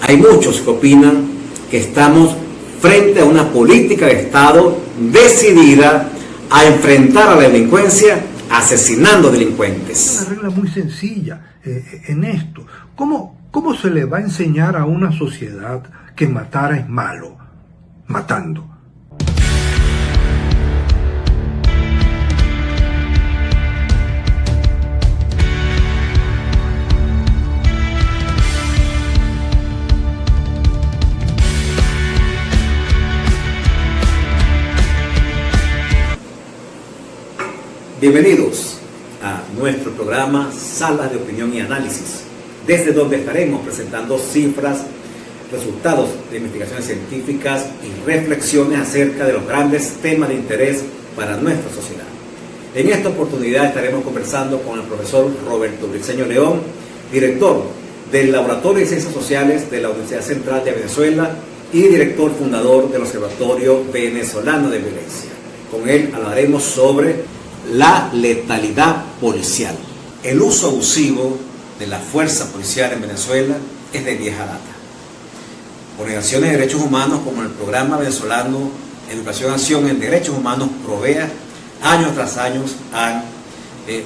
Hay muchos que opinan que estamos frente a una política de Estado decidida a enfrentar a la delincuencia asesinando delincuentes. Una regla muy sencilla en esto. ¿Cómo se le va a enseñar a una sociedad que matar es malo? Matando. Bienvenidos a nuestro programa Sala de Opinión y Análisis, desde donde estaremos presentando cifras, resultados de investigaciones científicas y reflexiones acerca de los grandes temas de interés para nuestra sociedad. En esta oportunidad estaremos conversando con el profesor Roberto Briceño León, director del Laboratorio de Ciencias Sociales de la Universidad Central de Venezuela y director fundador del Observatorio Venezolano de Violencia. Con él hablaremos sobre la letalidad policial. El uso abusivo de la fuerza policial en Venezuela es de vieja data. Organizaciones de derechos humanos como el Programa Venezolano Educación Acción en Derechos Humanos, PROVEA, años tras años han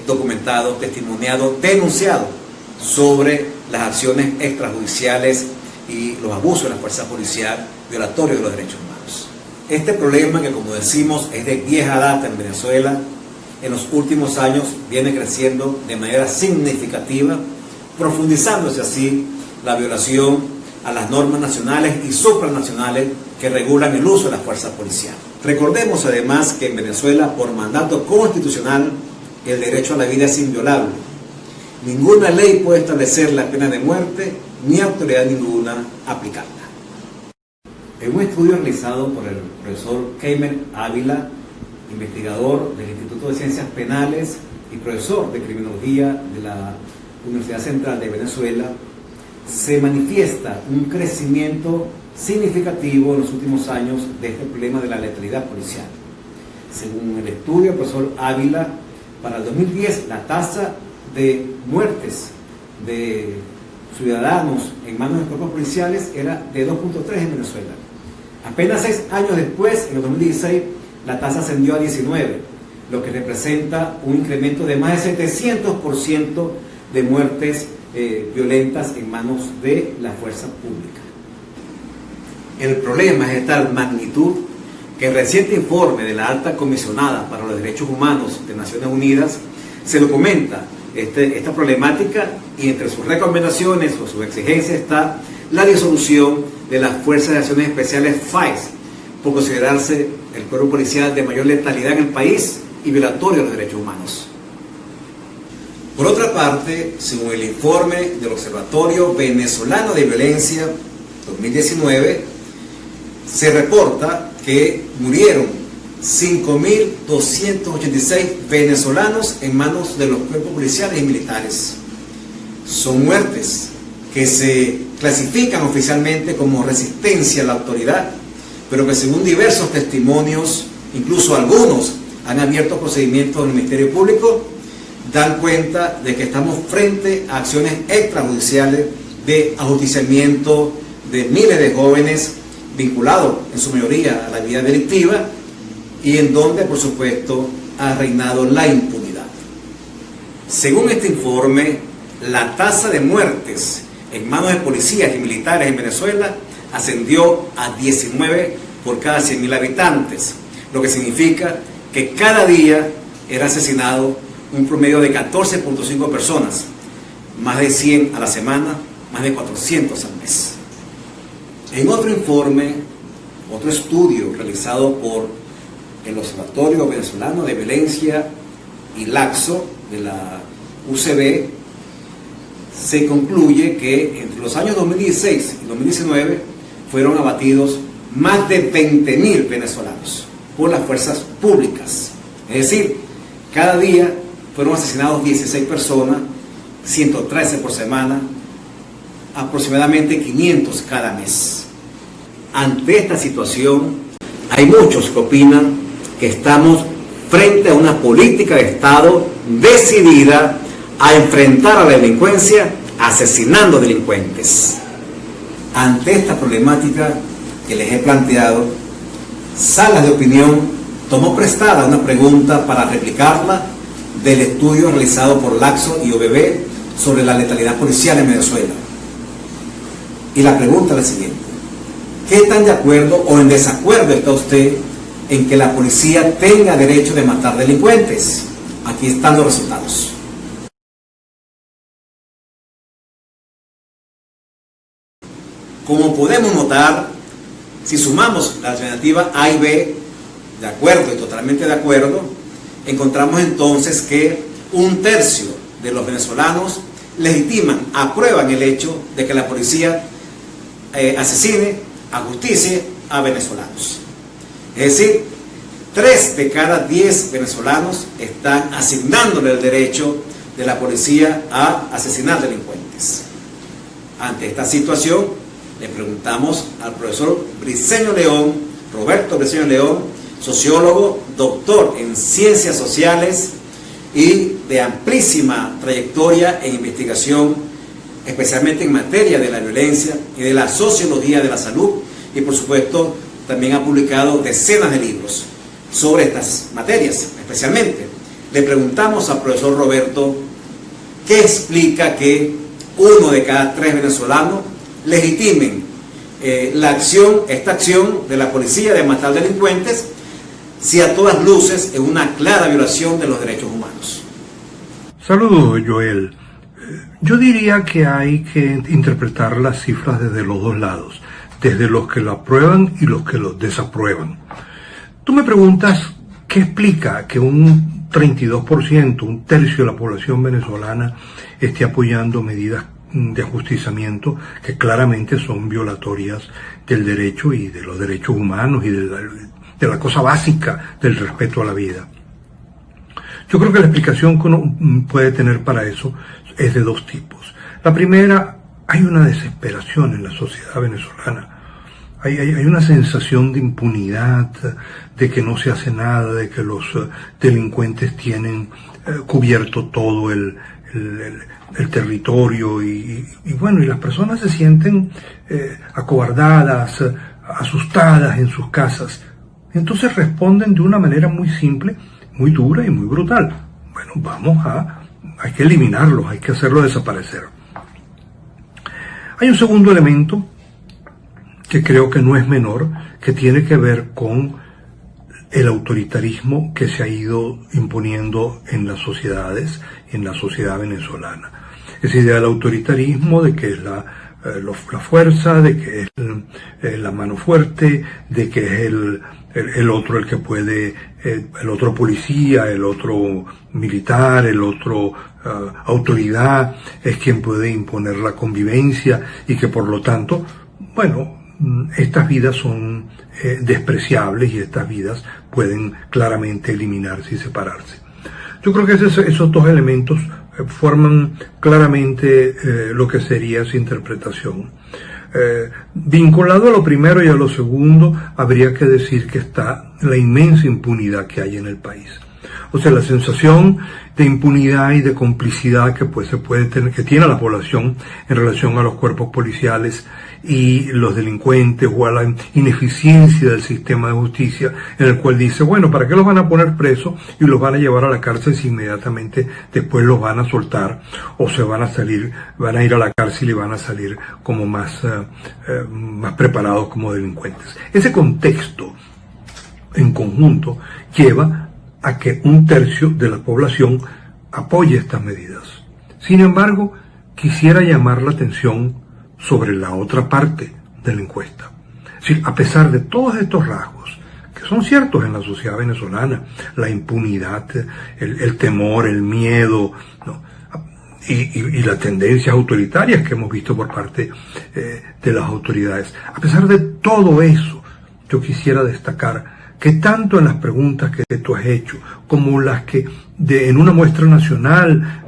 documentado, testimoniado, denunciado sobre las acciones extrajudiciales y los abusos de la fuerza policial violatorios de los derechos humanos. Este problema, que como decimos es de vieja data en Venezuela, en los últimos años viene creciendo de manera significativa, profundizándose así la violación a las normas nacionales y supranacionales que regulan el uso de la fuerza policial. Recordemos además que en Venezuela, por mandato constitucional, el derecho a la vida es inviolable. Ninguna ley puede establecer la pena de muerte, ni autoridad ninguna aplicarla. En un estudio realizado por el profesor Keimer Ávila, investigador del Instituto de Ciencias Penales y profesor de Criminología de la Universidad Central de Venezuela, se manifiesta un crecimiento significativo en los últimos años de este problema de la letalidad policial. Según el estudio del profesor Ávila, para el 2010 la tasa de muertes de ciudadanos en manos de cuerpos policiales era de 2.3 en Venezuela. Apenas 6 años después, en el 2016, la tasa ascendió a 19, lo que representa un incremento de más de 700% de muertes violentas en manos de la fuerza pública. El problema es de tal magnitud que el reciente informe de la Alta Comisionada para los Derechos Humanos de Naciones Unidas se documenta esta problemática, y entre sus recomendaciones o sus exigencias está la disolución de las Fuerzas de Acciones Especiales FAES, por considerarse el cuerpo policial de mayor letalidad en el país y violatorio de los derechos humanos. Por otra parte, según el informe del Observatorio Venezolano de Violencia 2019, se reporta que murieron 5.286 venezolanos en manos de los cuerpos policiales y militares. Son muertes que se clasifican oficialmente como resistencia a la autoridad, pero que según diversos testimonios, incluso algunos han abierto procedimientos en el Ministerio Público, dan cuenta de que estamos frente a acciones extrajudiciales de ajusticiamiento de miles de jóvenes vinculados en su mayoría a la vida delictiva, y en donde por supuesto ha reinado la impunidad. Según este informe, la tasa de muertes en manos de policías y militares en Venezuela ascendió a 19 por cada 100.000 habitantes, lo que significa que cada día era asesinado un promedio de 14.5 personas, más de 100 a la semana, más de 400 al mes. En otro informe, otro estudio realizado por el Observatorio Venezolano de Violencia y LACSO de la UCB, se concluye que entre los años 2016 y 2019 fueron abatidos más de 20.000 venezolanos por las fuerzas públicas. Es decir, cada día fueron asesinados 16 personas, 113 por semana, aproximadamente 500 cada mes. Ante esta situación, hay muchos que opinan que estamos frente a una política de Estado decidida a enfrentar a la delincuencia asesinando delincuentes. Ante esta problemática que les he planteado, Salas de Opinión tomó prestada una pregunta para replicarla del estudio realizado por Laxo y OBB sobre la letalidad policial en Venezuela. Y la pregunta es la siguiente: ¿qué tan de acuerdo o en desacuerdo está usted en que la policía tenga derecho de matar delincuentes? Aquí están los resultados. Como podemos notar, si sumamos la alternativa A y B, de acuerdo y totalmente de acuerdo, encontramos entonces que 1/3 de los venezolanos legitiman, aprueban el hecho de que la policía asesine, ajusticie a venezolanos. Es decir, 3 de cada 10 venezolanos están asignándole el derecho de la policía a asesinar delincuentes. Ante esta situación, le preguntamos al profesor Briceño León, Roberto Briceño León, sociólogo, doctor en ciencias sociales y de amplísima trayectoria en investigación, especialmente en materia de la violencia y de la sociología de la salud, y por supuesto también ha publicado decenas de libros sobre estas materias. Especialmente le preguntamos al profesor Roberto qué explica que 1 de cada 3 venezolanos legitimen esta acción de la policía de matar delincuentes, si a todas luces es una clara violación de los derechos humanos. Saludos, Joel. Yo diría que hay que interpretar las cifras desde los dos lados, desde los que lo aprueban y los que lo desaprueban. Tú me preguntas qué explica que un 32%, 1/3 de la población venezolana esté apoyando medidas de ajusticiamiento que claramente son violatorias del derecho y de los derechos humanos y de la cosa básica del respeto a la vida. Yo creo que la explicación que uno puede tener para eso es de dos tipos. La primera, hay una desesperación en la sociedad venezolana. Hay una sensación de impunidad, de que no se hace nada, de que los delincuentes tienen cubierto todo el territorio y bueno, y las personas se sienten acobardadas, asustadas en sus casas. Entonces responden de una manera muy simple, muy dura y muy brutal. Bueno, hay que eliminarlos, hay que hacerlos desaparecer. Hay un segundo elemento que creo que no es menor, que tiene que ver con el autoritarismo que se ha ido imponiendo en las sociedades, en la sociedad venezolana. Esa idea del autoritarismo, de que es la fuerza, de que es la mano fuerte, de que es el otro el que puede, el otro policía, el otro militar, el otro autoridad, es quien puede imponer la convivencia y que por lo tanto, bueno, estas vidas son despreciables y estas vidas pueden claramente eliminarse y separarse. Yo creo que esos dos elementos forman claramente lo que sería esa interpretación. Vinculado a lo primero y a lo segundo, habría que decir que está la inmensa impunidad que hay en el país. O sea, la sensación de impunidad y de complicidad que se puede tener, que tiene la población en relación a los cuerpos policiales y los delincuentes, o a la ineficiencia del sistema de justicia, en el cual dice, bueno, ¿para qué los van a poner presos y los van a llevar a la cárcel si inmediatamente después los van a soltar, o se van a salir, van a ir a la cárcel y van a salir como más preparados como delincuentes? Ese contexto en conjunto lleva a que 1/3 de la población apoye estas medidas. Sin embargo, quisiera llamar la atención sobre la otra parte de la encuesta. Es decir, a pesar de todos estos rasgos, que son ciertos en la sociedad venezolana, la impunidad, el temor, el miedo, ¿no?, y las tendencias autoritarias que hemos visto por parte de las autoridades, a pesar de todo eso, yo quisiera destacar que tanto en las preguntas que tú has hecho, como las que en una muestra nacional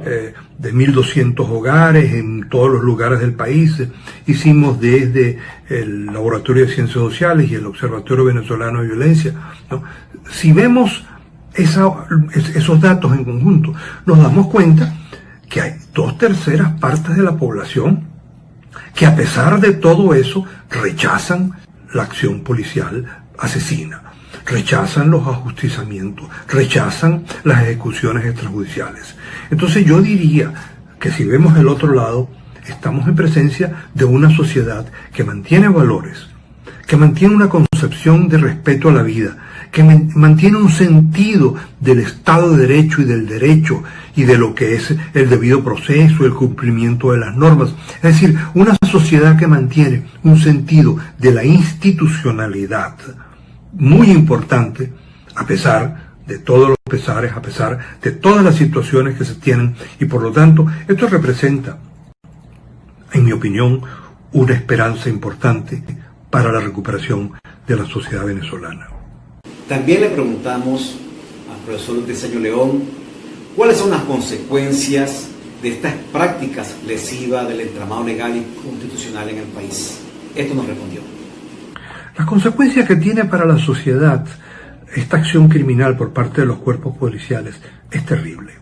de 1.200 hogares en todos los lugares del país, hicimos desde el Laboratorio de Ciencias Sociales y el Observatorio Venezolano de Violencia, ¿no? Si vemos esos datos en conjunto, nos damos cuenta que hay 2/3 partes de la población que a pesar de todo eso rechazan la acción policial asesina, rechazan los ajusticiamientos, rechazan las ejecuciones extrajudiciales. Entonces yo diría que si vemos el otro lado, estamos en presencia de una sociedad que mantiene valores, que mantiene una concepción de respeto a la vida, que mantiene un sentido del Estado de Derecho y del derecho y de lo que es el debido proceso, el cumplimiento de las normas. Es decir, una sociedad que mantiene un sentido de la institucionalidad muy importante, a pesar de todos los pesares, a pesar de todas las situaciones que se tienen, y por lo tanto, esto representa, en mi opinión, una esperanza importante para la recuperación de la sociedad venezolana. También le preguntamos al profesor Briceño León cuáles son las consecuencias de estas prácticas lesivas del entramado legal y constitucional en el país. Esto nos respondió. Las consecuencias que tiene para la sociedad esta acción criminal por parte de los cuerpos policiales es terrible.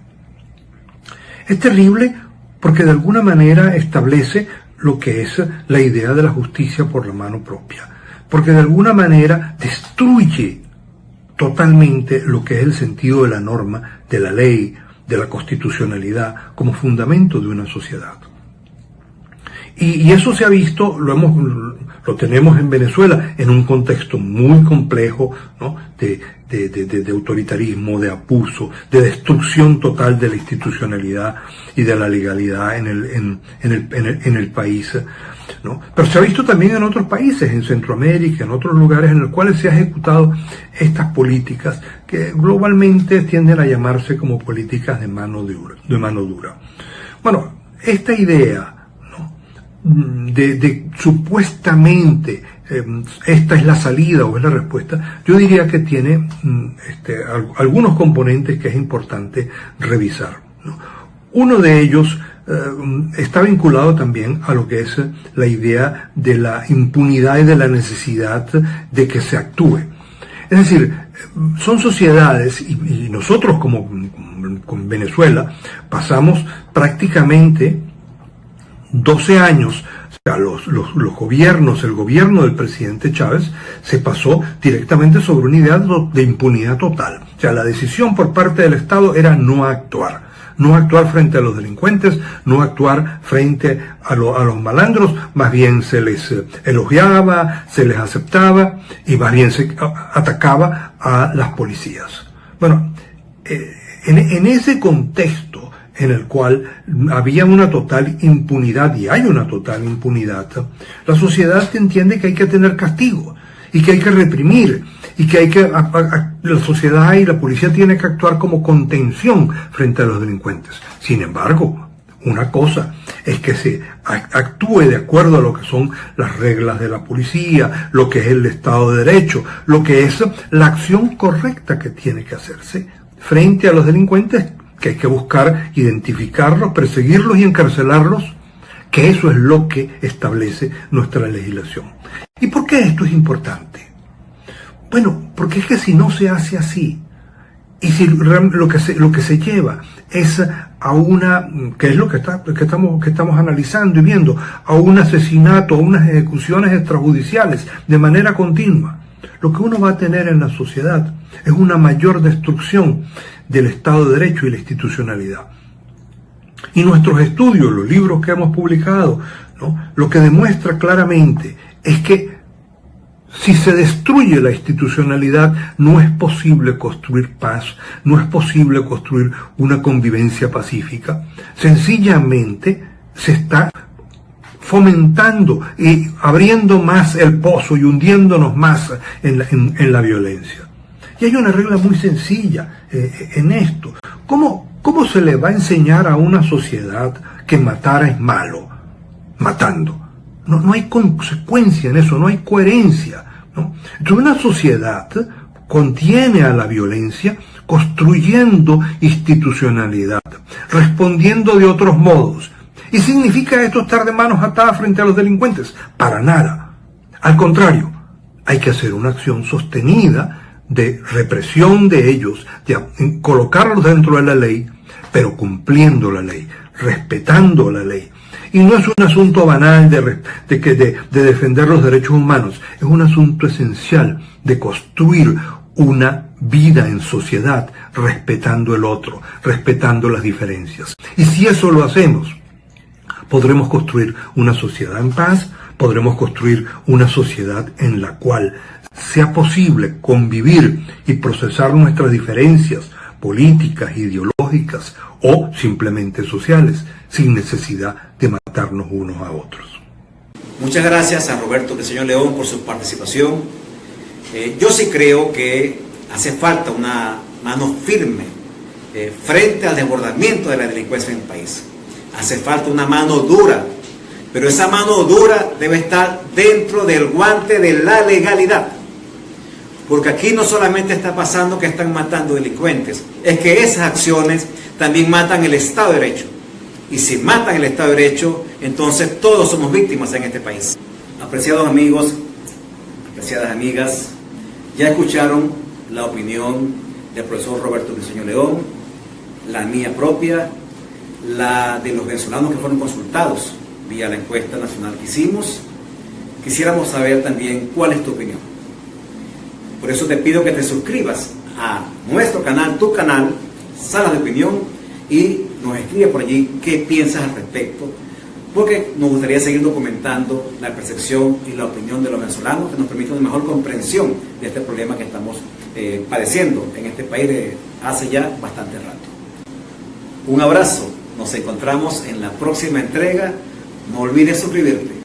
Es terrible porque de alguna manera establece lo que es la idea de la justicia por la mano propia, porque de alguna manera destruye totalmente lo que es el sentido de la norma, de la ley, de la constitucionalidad como fundamento de una sociedad. Y eso se ha visto, lo tenemos en Venezuela en un contexto muy complejo, ¿no? de autoritarismo, de abuso, de destrucción total de la institucionalidad y de la legalidad en el país, ¿no? Pero se ha visto también en otros países, en Centroamérica, en otros lugares en los cuales se han ejecutado estas políticas que globalmente tienden a llamarse como políticas de mano dura. Bueno, esta idea de supuestamente esta es la salida o es la respuesta, yo diría que tiene algunos componentes que es importante revisar, ¿no? Uno de ellos está vinculado también a lo que es la idea de la impunidad y de la necesidad de que se actúe. Es decir, son sociedades, y nosotros como con Venezuela pasamos prácticamente 12 años, o sea, los gobiernos, el gobierno del presidente Chávez se pasó directamente sobre una idea de impunidad total. O sea, la decisión por parte del Estado era no actuar frente a los delincuentes, no actuar frente a los malandros, más bien se les elogiaba, se les aceptaba y más bien se atacaba a las policías. Bueno, en ese contexto en el cual había una total impunidad, y hay una total impunidad, la sociedad entiende que hay que tener castigo, y que hay que reprimir, y que la sociedad y la policía tienen que actuar como contención frente a los delincuentes. Sin embargo, una cosa es que se actúe de acuerdo a lo que son las reglas de la policía, lo que es el Estado de Derecho, lo que es la acción correcta que tiene que hacerse frente a los delincuentes, que hay que buscar identificarlos, perseguirlos y encarcelarlos, que eso es lo que establece nuestra legislación. ¿Y por qué esto es importante? Bueno, porque es que si no se hace así, y si lo que se lleva es a una, que es lo que estamos analizando y viendo, a un asesinato, a unas ejecuciones extrajudiciales de manera continua, lo que uno va a tener en la sociedad es una mayor destrucción del Estado de Derecho y la institucionalidad. Y nuestros estudios, los libros que hemos publicado, ¿no?, lo que demuestra claramente es que si se destruye la institucionalidad, no es posible construir paz, no es posible construir una convivencia pacífica. Sencillamente se está fomentando y abriendo más el pozo y hundiéndonos más en la violencia. Y hay una regla muy sencilla en esto. ¿Cómo se le va a enseñar a una sociedad que matar es malo? Matando. No hay consecuencia en eso, no hay coherencia, ¿no? Entonces una sociedad contiene a la violencia construyendo institucionalidad, respondiendo de otros modos. ¿Y significa esto estar de manos atadas frente a los delincuentes? Para nada. Al contrario, hay que hacer una acción sostenida de represión de ellos, de colocarlos dentro de la ley, pero cumpliendo la ley, respetando la ley. Y no es un asunto banal de defender los derechos humanos, es un asunto esencial de construir una vida en sociedad respetando el otro, respetando las diferencias. Y si eso lo hacemos, podremos construir una sociedad en paz, podremos construir una sociedad en la cual sea posible convivir y procesar nuestras diferencias políticas, ideológicas o simplemente sociales, sin necesidad de matarnos unos a otros. Muchas gracias a Roberto Briceño León por su participación. Yo sí creo que hace falta una mano firme frente al desbordamiento de la delincuencia en el país. Hace falta una mano dura, pero esa mano dura debe estar dentro del guante de la legalidad. Porque aquí no solamente está pasando que están matando delincuentes, es que esas acciones también matan el Estado de Derecho. Y si matan el Estado de Derecho, entonces todos somos víctimas en este país. Apreciados amigos, apreciadas amigas, ya escucharon la opinión del profesor Roberto Briceño León, la mía propia, la de los venezolanos que fueron consultados vía la encuesta nacional que hicimos. Quisiéramos saber también cuál es tu opinión. Por eso te pido que te suscribas a nuestro canal, tu canal, Sala de Opinión, y nos escribas por allí qué piensas al respecto, porque nos gustaría seguir documentando la percepción y la opinión de los venezolanos que nos permita una mejor comprensión de este problema que estamos padeciendo en este país desde hace ya bastante rato. Un abrazo, nos encontramos en la próxima entrega, no olvides suscribirte.